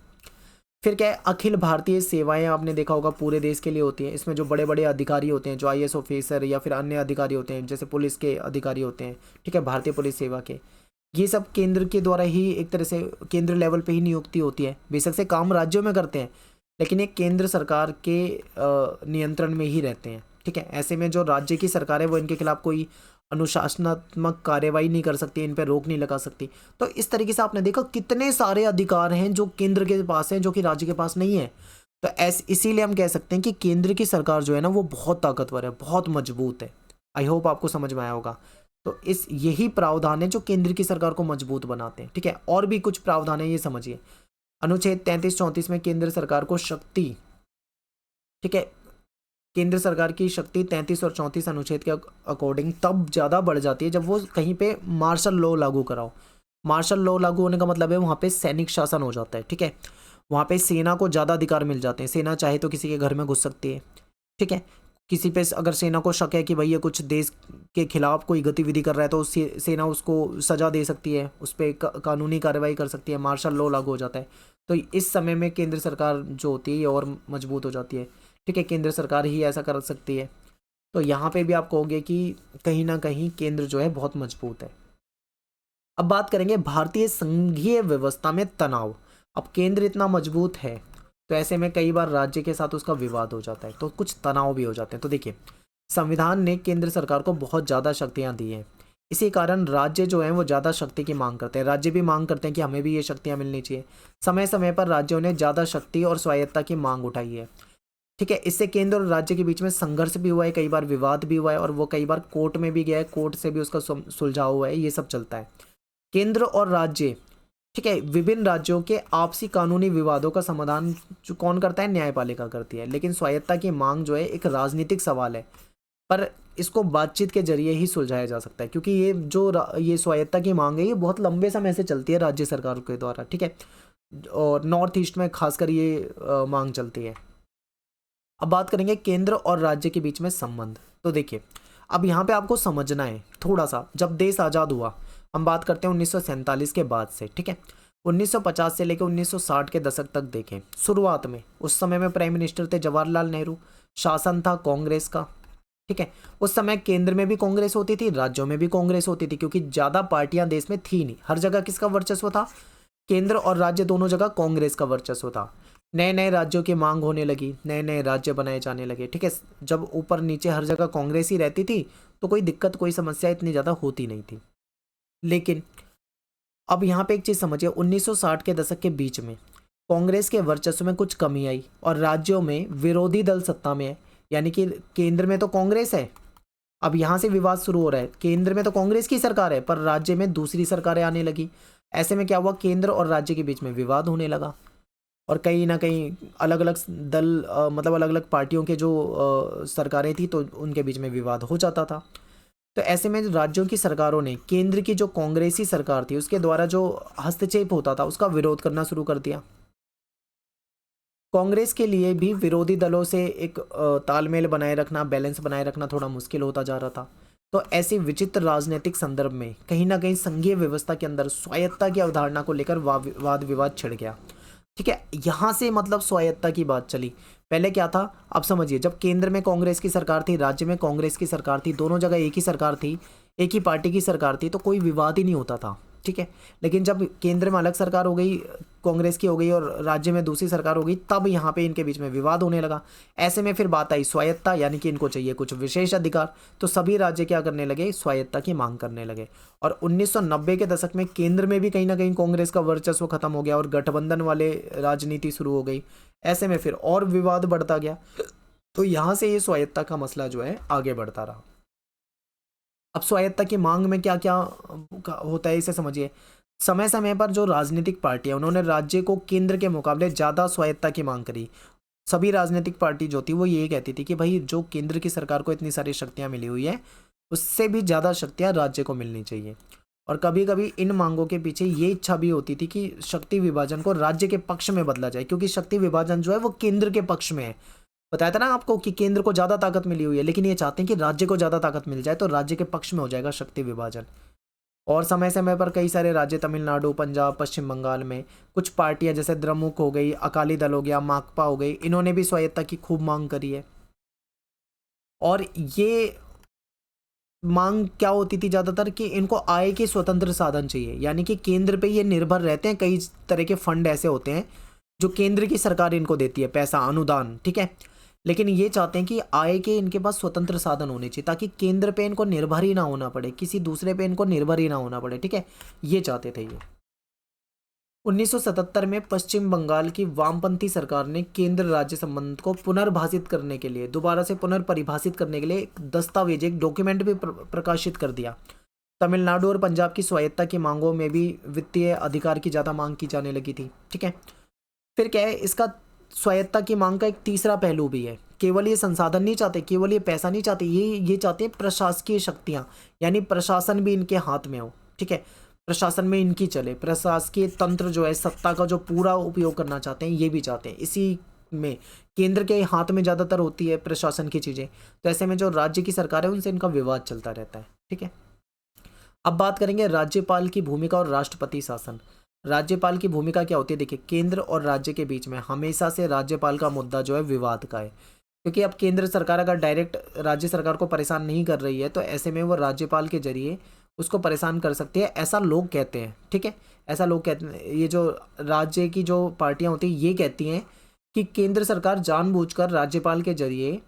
फिर क्या है, अखिल भारतीय सेवाएं आपने देखा होगा पूरे देश के लिए होती हैं। इसमें जो बड़े बड़े अधिकारी होते हैं, जो आईएएस ऑफिसर या फिर अन्य अधिकारी होते हैं, जैसे पुलिस के अधिकारी होते हैं, ठीक है, भारतीय पुलिस सेवा के, ये सब केंद्र के द्वारा ही एक तरह से केंद्र लेवल पे ही नियुक्ति होती है। बेशक से काम राज्यों में करते हैं, लेकिन ये केंद्र सरकार के नियंत्रण में ही रहते हैं। ठीक है, ऐसे में जो राज्य की सरकार है वो इनके खिलाफ कोई अनुशासनात्मक कार्यवाही नहीं कर सकती, इन पर रोक नहीं लगा सकती। तो इस तरीके से आपने देखा कितने सारे अधिकार हैं जो केंद्र के पास हैं, जो कि राज्य के पास नहीं है। तो इसीलिए हम कह सकते हैं कि केंद्र की सरकार जो है ना वो बहुत ताकतवर है, बहुत मजबूत है। आई होप आपको समझ में आया होगा। तो यही प्रावधान है जो केंद्र की सरकार को मजबूत बनाते हैं। ठीक है, और भी कुछ प्रावधान है, ये समझिए। अनुच्छेद 33-34 में केंद्र सरकार को शक्ति, ठीक है, केंद्र सरकार की शक्ति 33 और 34 अनुच्छेद के अकॉर्डिंग तब ज़्यादा बढ़ जाती है जब वो कहीं पे मार्शल लॉ लागू कराओ। मार्शल लॉ लागू होने का मतलब है वहाँ पे सैनिक शासन हो जाता है। ठीक है, वहाँ पे सेना को ज़्यादा अधिकार मिल जाते हैं, सेना चाहे तो किसी के घर में घुस सकती है। ठीक है, किसी पे अगर सेना को शक है कि भाई ये कुछ देश के खिलाफ कोई गतिविधि कर रहा है तो सेना उसको सजा दे सकती है, उस पर कानूनी कार्रवाई कर सकती है, मार्शल लॉ लागू हो जाता है। तो इस समय में केंद्र सरकार जो होती है ये और मजबूत हो जाती है। ठीक है, केंद्र सरकार ही ऐसा कर सकती है। तो यहाँ पे भी आप कहोगे कि कहीं ना कहीं केंद्र जो है बहुत मजबूत है। अब बात करेंगे भारतीय संघीय व्यवस्था में तनाव। अब केंद्र इतना मजबूत है तो ऐसे में कई बार राज्य के साथ उसका विवाद हो जाता है, तो कुछ तनाव भी हो जाते हैं। तो देखिए, संविधान ने केंद्र सरकार को बहुत ज़्यादा शक्तियां दी हैं, इसी कारण राज्य जो हैं वो ज़्यादा शक्ति की मांग करते हैं। राज्य भी मांग करते हैं कि हमें भी ये शक्तियां मिलनी चाहिए। समय समय पर राज्यों ने ज़्यादा शक्ति और स्वायत्ता की मांग उठाई है। ठीक है, इससे केंद्र और राज्य के बीच में संघर्ष भी हुआ है, कई बार विवाद भी हुआ है, और वो कई बार कोर्ट में भी गया है, कोर्ट से भी उसका सुलझाव हुआ है, ये सब चलता है। केंद्र और राज्य, ठीक है, विभिन्न राज्यों के आपसी कानूनी विवादों का समाधान जो कौन करता है, न्यायपालिका करती है। लेकिन स्वायत्ता की मांग जो है एक राजनीतिक सवाल है, पर इसको बातचीत के जरिए ही सुलझाया जा सकता है, क्योंकि ये स्वायत्ता की मांग है ये बहुत लंबे समय से चलती है राज्य सरकारों के द्वारा। ठीक है, और नॉर्थ ईस्ट में खासकर ये मांग चलती है। अब बात करेंगे केंद्र और राज्य के बीच में संबंध। तो देखिए, अब यहाँ पे आपको समझना है थोड़ा सा, जब देश आज़ाद हुआ, हम बात करते हैं 1947 के बाद से। ठीक है, 1950 से लेकर 1960 के दशक तक देखें, शुरुआत में उस समय में प्राइम मिनिस्टर थे जवाहरलाल नेहरू, शासन था कांग्रेस का। ठीक है, उस समय केंद्र में भी कांग्रेस होती थी, राज्यों में भी कांग्रेस होती थी, क्योंकि ज़्यादा पार्टियां देश में थी नहीं। हर जगह किसका वर्चस्व था, केंद्र और राज्य दोनों जगह कांग्रेस का वर्चस्व था। नए नए राज्यों की मांग होने लगी, नए नए राज्य बनाए जाने लगे। ठीक है, जब ऊपर नीचे हर जगह कांग्रेस ही रहती थी तो कोई दिक्कत, कोई समस्या इतनी ज़्यादा होती नहीं थी। लेकिन अब यहाँ पे एक चीज़ समझिए, 1960 के दशक के बीच में कांग्रेस के वर्चस्व में कुछ कमी आई और राज्यों में विरोधी दल सत्ता में है। यानी कि केंद्र में तो कांग्रेस है, अब यहाँ से विवाद शुरू हो रहा है। केंद्र में तो कांग्रेस की सरकार है पर राज्य में दूसरी सरकारें आने लगी। ऐसे में क्या हुआ, केंद्र और राज्य के बीच में विवाद होने लगा, और कहीं ना कहीं अलग अलग दल मतलब अलग अलग पार्टियों के जो सरकारें थी तो उनके बीच में विवाद हो जाता था। तो ऐसे में राज्यों की सरकारों ने केंद्र की जो कांग्रेसी सरकार थी उसके द्वारा जो हस्तक्षेप होता था उसका विरोध करना शुरू कर दिया। कांग्रेस के लिए भी विरोधी दलों से एक तालमेल बनाए रखना, बैलेंस बनाए रखना थोड़ा मुश्किल होता जा रहा था। तो ऐसी विचित्र राजनीतिक संदर्भ में कहीं ना कहीं संघीय व्यवस्था के अंदर स्वायत्ता की अवधारणा को लेकर वाद विवाद छिड़ गया। ठीक है, यहाँ से मतलब स्वायत्ता की बात चली। पहले क्या था, आप समझिए, जब केंद्र में कांग्रेस की सरकार थी, राज्य में कांग्रेस की सरकार थी, दोनों जगह एक ही सरकार थी, एक ही पार्टी की सरकार थी, तो कोई विवाद ही नहीं होता था। ठीक है, लेकिन जब केंद्र में अलग सरकार हो गई, कांग्रेस की हो गई, और राज्य में दूसरी सरकार हो गई, तब यहाँ पे इनके बीच में विवाद होने लगा। ऐसे में फिर बात आई स्वायत्ता, यानी कि इनको चाहिए कुछ विशेष अधिकार। तो सभी राज्य क्या करने लगे, स्वायत्ता की मांग करने लगे। और 1990 के दशक में केंद्र में भी कहीं ना कहीं कांग्रेस का वर्चस्व खत्म हो गया और गठबंधन वाले राजनीति शुरू हो गई। ऐसे में फिर और विवाद बढ़ता गया। तो यहाँ से ये स्वायत्ता का मसला जो है आगे बढ़ता रहा। अब स्वायत्ता की मांग में क्या क्या होता है इसे समझिए। समय समय पर जो राजनीतिक पार्टियां उन्होंने राज्य को केंद्र के मुकाबले ज़्यादा स्वायत्ता की मांग करी। सभी राजनीतिक पार्टी जो थी वो ये कहती थी कि भाई जो केंद्र की सरकार को इतनी सारी शक्तियां मिली हुई है उससे भी ज़्यादा शक्तियां राज्य को मिलनी चाहिए। और कभी कभी इन मांगों के पीछे ये इच्छा भी होती थी कि शक्ति विभाजन को राज्य के पक्ष में बदला जाए, क्योंकि शक्ति विभाजन जो है वो केंद्र के पक्ष में है। बताया था ना आपको कि केंद्र को ज़्यादा ताकत मिली हुई है, लेकिन ये चाहते हैं कि राज्य को ज़्यादा ताकत मिल जाए, तो राज्य के पक्ष में हो जाएगा शक्ति विभाजन। और समय समय पर कई सारे राज्य, तमिलनाडु, पंजाब, पश्चिम बंगाल में कुछ पार्टियां जैसे द्रमुक हो गई, अकाली दल हो गया, माकपा हो गई, इन्होंने भी स्वायत्ता की खूब मांग करी है। और ये मांग क्या होती थी ज़्यादातर कि इनको आय के स्वतंत्र साधन चाहिए, यानी कि केंद्र पे ये निर्भर रहते हैं। कई तरह के फंड ऐसे होते हैं जो केंद्र की सरकार इनको देती है, पैसा, अनुदान। ठीक है, लेकिन ये चाहते हैं कि आय के इनके पास स्वतंत्र साधन होने चाहिए, ताकि केंद्र पे इनको निर्भर ही ना होना पड़े, किसी दूसरे पे इनको निर्भर ही ना होना पड़े। ठीक है, ये चाहते थे ये। 1977 में पश्चिम बंगाल की वामपंथी सरकार ने केंद्र राज्य संबंध को पुनर्भाषित करने के लिए, दोबारा से पुनर्परिभाषित करने के लिए एक दस्तावेज, एक डॉक्यूमेंट भी प्रकाशित कर दिया। तमिलनाडु और पंजाब की स्वायत्ता की मांगों में भी वित्तीय अधिकार की ज़्यादा मांग की जाने लगी थी। ठीक है, फिर क्या है, इसका स्वायत्ता की मांग का एक तीसरा पहलू भी है। केवल ये संसाधन नहीं चाहते, केवल ये पैसा नहीं चाहते, ये चाहते हैं प्रशासकीय शक्तियाँ, यानी प्रशासन भी इनके हाथ में हो। ठीक है, प्रशासन में इनकी चले, प्रशासकीय तंत्र जो है, सत्ता का जो पूरा उपयोग करना चाहते हैं, ये भी चाहते हैं। इसी में केंद्र के हाथ में ज़्यादातर होती है प्रशासन की चीज़ें, तो ऐसे में जो राज्य की सरकार है उनसे इनका विवाद चलता रहता है। ठीक है, अब बात करेंगे राज्यपाल की भूमिका और राष्ट्रपति शासन। राज्यपाल की भूमिका क्या होती है? देखिए, केंद्र और राज्य के बीच में हमेशा से राज्यपाल का मुद्दा जो है विवाद का है, क्योंकि अब केंद्र सरकार अगर डायरेक्ट राज्य सरकार को परेशान नहीं कर रही है तो ऐसे में वो राज्यपाल के जरिए उसको परेशान कर सकती है, ऐसा लोग कहते हैं। ठीक है, ऐसा लोग कहते हैं, ये जो राज्य की जो पार्टियां होती हैं ये कहती हैं कि केंद्र सरकार जानबूझकर राज्यपाल के जरिए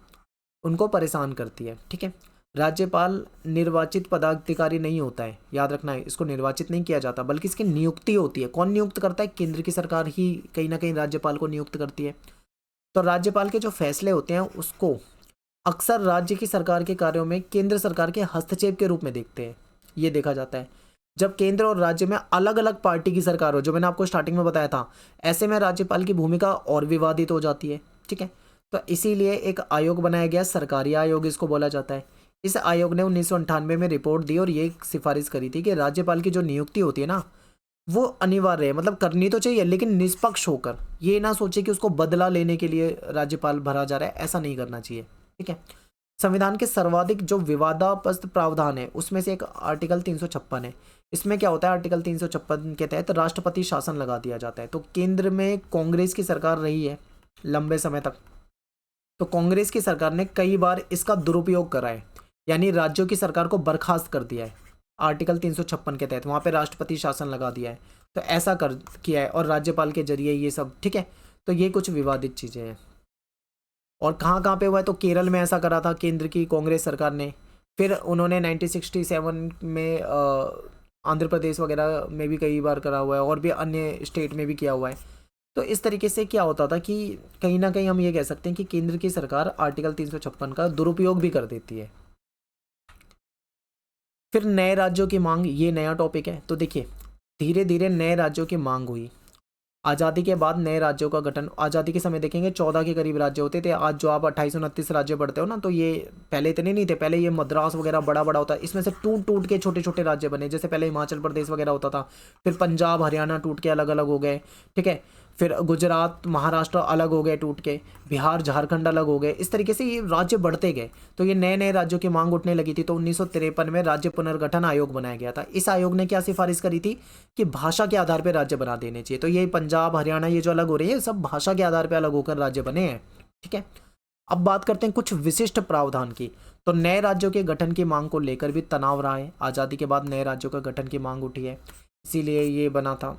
उनको परेशान करती है। ठीक है, राज्यपाल निर्वाचित पदाधिकारी नहीं होता है, याद रखना है, इसको निर्वाचित नहीं किया जाता बल्कि इसकी नियुक्ति होती है। कौन नियुक्त करता है? केंद्र की सरकार ही कहीं ना कहीं राज्यपाल को नियुक्त करती है। तो राज्यपाल के जो फैसले होते हैं उसको अक्सर राज्य की सरकार के कार्यों में केंद्र सरकार के हस्तक्षेप के रूप में देखते हैं। ये देखा जाता है जब केंद्र और राज्य में अलग अलग पार्टी की सरकार हो, जो मैंने आपको स्टार्टिंग में बताया था, ऐसे में राज्यपाल की भूमिका और विवादित हो जाती है। ठीक है, तो इसीलिए एक आयोग बनाया गया, सरकारी आयोग इसको बोला जाता है। इस आयोग ने 1998 में रिपोर्ट दी और ये सिफारिश करी थी कि राज्यपाल की जो नियुक्ति होती है ना वो अनिवार्य है, मतलब करनी तो चाहिए लेकिन निष्पक्ष होकर। ये ना सोचे कि उसको बदला लेने के लिए राज्यपाल भरा जा रहा है, ऐसा नहीं करना चाहिए। ठीक है, संविधान के सर्वाधिक जो विवादास्पद प्रावधान है उसमें से एक आर्टिकल 356 है। इसमें क्या होता है? आर्टिकल 356 के तहत राष्ट्रपति शासन लगा दिया जाता है। तो केंद्र में कांग्रेस की सरकार रही है लंबे समय तक, तो कांग्रेस की सरकार ने कई बार इसका दुरुपयोग करा है, यानी राज्यों की सरकार को बर्खास्त कर दिया है आर्टिकल 356 के तहत, वहाँ पे राष्ट्रपति शासन लगा दिया है। तो ऐसा कर किया है और राज्यपाल के जरिए ये सब। ठीक है, तो ये कुछ विवादित चीज़ें हैं। और कहाँ कहाँ पे हुआ है? तो केरल में ऐसा करा था केंद्र की कांग्रेस सरकार ने, फिर उन्होंने 1967 में आंध्र प्रदेश वगैरह में भी कई बार करा हुआ है और भी अन्य स्टेट में भी किया हुआ है। तो इस तरीके से क्या होता था कि कहीं ना कहीं हम ये कह सकते हैं कि केंद्र की सरकार आर्टिकल 356 का दुरुपयोग भी कर देती है। फिर नए राज्यों की मांग, ये नया टॉपिक है। तो देखिए, धीरे धीरे नए राज्यों की मांग हुई। आज़ादी के बाद नए राज्यों का गठन, आज़ादी के समय देखेंगे 14 के करीब राज्य होते थे। आज जो आप 2829 राज्य पढ़ते हो ना, तो ये पहले इतने नहीं थे। पहले ये मद्रास वगैरह बड़ा बड़ा होता है, इसमें से टूट टूट के छोटे छोटे राज्य बने। जैसे पहले हिमाचल प्रदेश वगैरह होता था, फिर पंजाब हरियाणा टूट के अलग अलग हो गए। ठीक है, फिर गुजरात महाराष्ट्र अलग हो गए टूट के, बिहार झारखंड अलग हो गए। इस तरीके से ये राज्य बढ़ते गए। तो ये नए नए राज्यों की मांग उठने लगी थी। तो 1953 में राज्य पुनर्गठन आयोग बनाया गया था। इस आयोग ने क्या सिफारिश करी थी कि भाषा के आधार पर राज्य बना देने चाहिए। तो ये पंजाब हरियाणा ये जो अलग हो रही है, सब भाषा के आधार पर अलग होकर राज्य बने हैं। ठीक है, अब बात करते हैं कुछ विशिष्ट प्रावधान की। तो नए राज्यों के गठन की मांग को लेकर भी तनाव रहा है। आज़ादी के बाद नए राज्यों का गठन की मांग उठी है, इसीलिए ये बना था।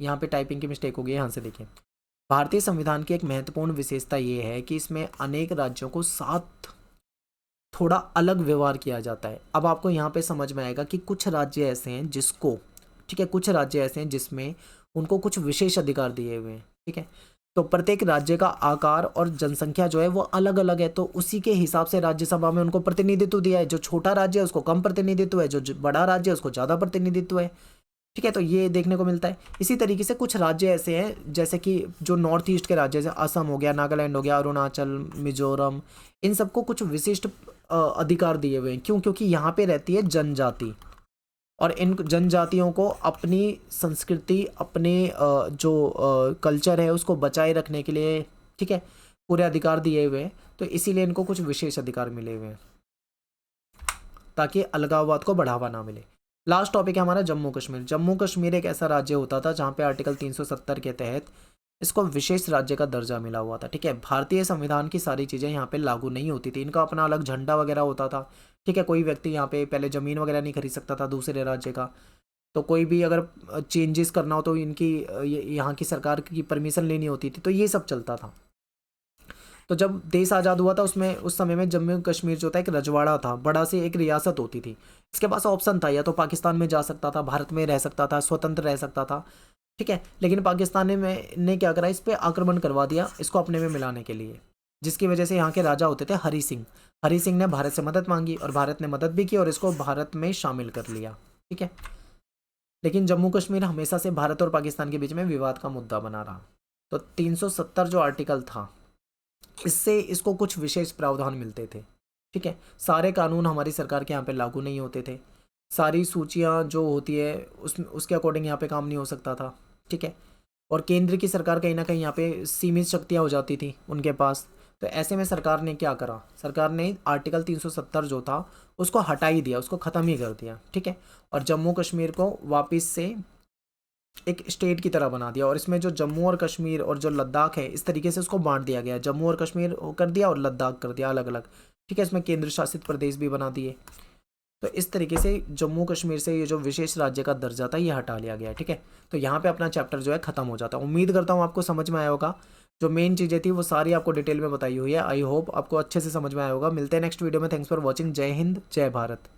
यहाँ पे टाइपिंग की मिस्टेक हो गई, यहाँ से देखिए। भारतीय संविधान की एक महत्वपूर्ण विशेषता ये है कि इसमें अनेक राज्यों को साथ थोड़ा अलग व्यवहार किया जाता है। अब आपको यहाँ पे समझ में आएगा कि कुछ राज्य ऐसे हैं जिसको, ठीक है, कुछ राज्य ऐसे हैं जिसमें उनको कुछ विशेष अधिकार दिए हुए हैं। ठीक है, तो प्रत्येक राज्य का आकार और जनसंख्या जो है वो अलग अलग है, तो उसी के हिसाब से राज्यसभा में उनको प्रतिनिधित्व दिया है। जो छोटा राज्य है उसको कम प्रतिनिधित्व है, जो बड़ा राज्य है उसको ज़्यादा प्रतिनिधित्व है। ठीक है, तो ये देखने को मिलता है। इसी तरीके से कुछ राज्य ऐसे हैं जैसे कि जो नॉर्थ ईस्ट के राज्य, जैसे असम हो गया, नागालैंड हो गया, अरुणाचल, मिजोरम, इन सबको कुछ विशिष्ट अधिकार दिए हुए हैं। क्यों? क्योंकि यहाँ पे रहती है जनजाति, और इन जनजातियों को अपनी संस्कृति, अपने जो कल्चर है उसको बचाए रखने के लिए, ठीक है, पूरे अधिकार दिए हुए हैं। तो इसीलिए इनको कुछ विशेष अधिकार मिले हुए हैं ताकि अलगाववाद को बढ़ावा ना मिले। लास्ट टॉपिक है हमारा जम्मू कश्मीर। जम्मू कश्मीर एक ऐसा राज्य होता था जहाँ पे आर्टिकल 370 के तहत इसको विशेष राज्य का दर्जा मिला हुआ था। ठीक है, भारतीय संविधान की सारी चीज़ें यहाँ पे लागू नहीं होती थी। इनका अपना अलग झंडा वगैरह होता था। ठीक है, कोई व्यक्ति यहाँ पे पहले ज़मीन वगैरह नहीं खरीद सकता था दूसरे राज्य का। तो कोई भी अगर चेंजेस करना हो तो इनकी यहाँ की सरकार की परमिशन लेनी होती थी। तो ये सब चलता था। तो जब देश आज़ाद हुआ था उसमें, उस समय में जम्मू कश्मीर जो था एक रजवाड़ा था, बड़ा से एक रियासत होती थी। इसके पास ऑप्शन था, या तो पाकिस्तान में जा सकता था, भारत में रह सकता था, स्वतंत्र रह सकता था। ठीक है, लेकिन पाकिस्तान ने क्या करा, इस पर आक्रमण करवा दिया इसको अपने में मिलाने के लिए, जिसकी वजह से यहाँ के राजा होते थे हरी सिंह। हरी सिंह ने भारत से मदद मांगी और भारत ने मदद भी की और इसको भारत में शामिल कर लिया। ठीक है, लेकिन जम्मू कश्मीर हमेशा से भारत और पाकिस्तान के बीच में विवाद का मुद्दा बना रहा। तो 370 जो आर्टिकल था, इससे इसको कुछ विशेष प्रावधान मिलते थे। ठीक है, सारे कानून हमारी सरकार के यहाँ पे लागू नहीं होते थे। सारी सूचियाँ जो होती है उसके अकॉर्डिंग यहाँ पे काम नहीं हो सकता था। ठीक है, और केंद्र की सरकार कहीं ना कहीं यहाँ पे सीमित शक्तियाँ हो जाती थी उनके पास। तो ऐसे में सरकार ने क्या करा, सरकार ने आर्टिकल 370 जो था उसको हटा ही दिया, उसको ख़त्म ही कर दिया, ठीक है। और जम्मू कश्मीर को वापस से एक स्टेट की तरह बना दिया। और इसमें जो जम्मू और कश्मीर और जो लद्दाख है इस तरीके से उसको बांट दिया गया, जम्मू और कश्मीर कर दिया और लद्दाख कर दिया अलग अलग, ठीक है। इसमें केंद्र शासित प्रदेश भी बना दिए। तो इस तरीके से जम्मू कश्मीर से ये जो विशेष राज्य का दर्जा था ये हटा लिया गया, ठीक है। तो यहाँ पे अपना चैप्टर जो है खत्म हो जाता है। उम्मीद करता हूँ आपको समझ में आया होगा, जो मेन चीज़ें थी वो सारी आपको डिटेल में बताई हुई है। आई होप आपको अच्छे से समझ में आया होगा। मिलते हैं नेक्स्ट वीडियो में। Thanks for watching. जय हिंद, जय भारत।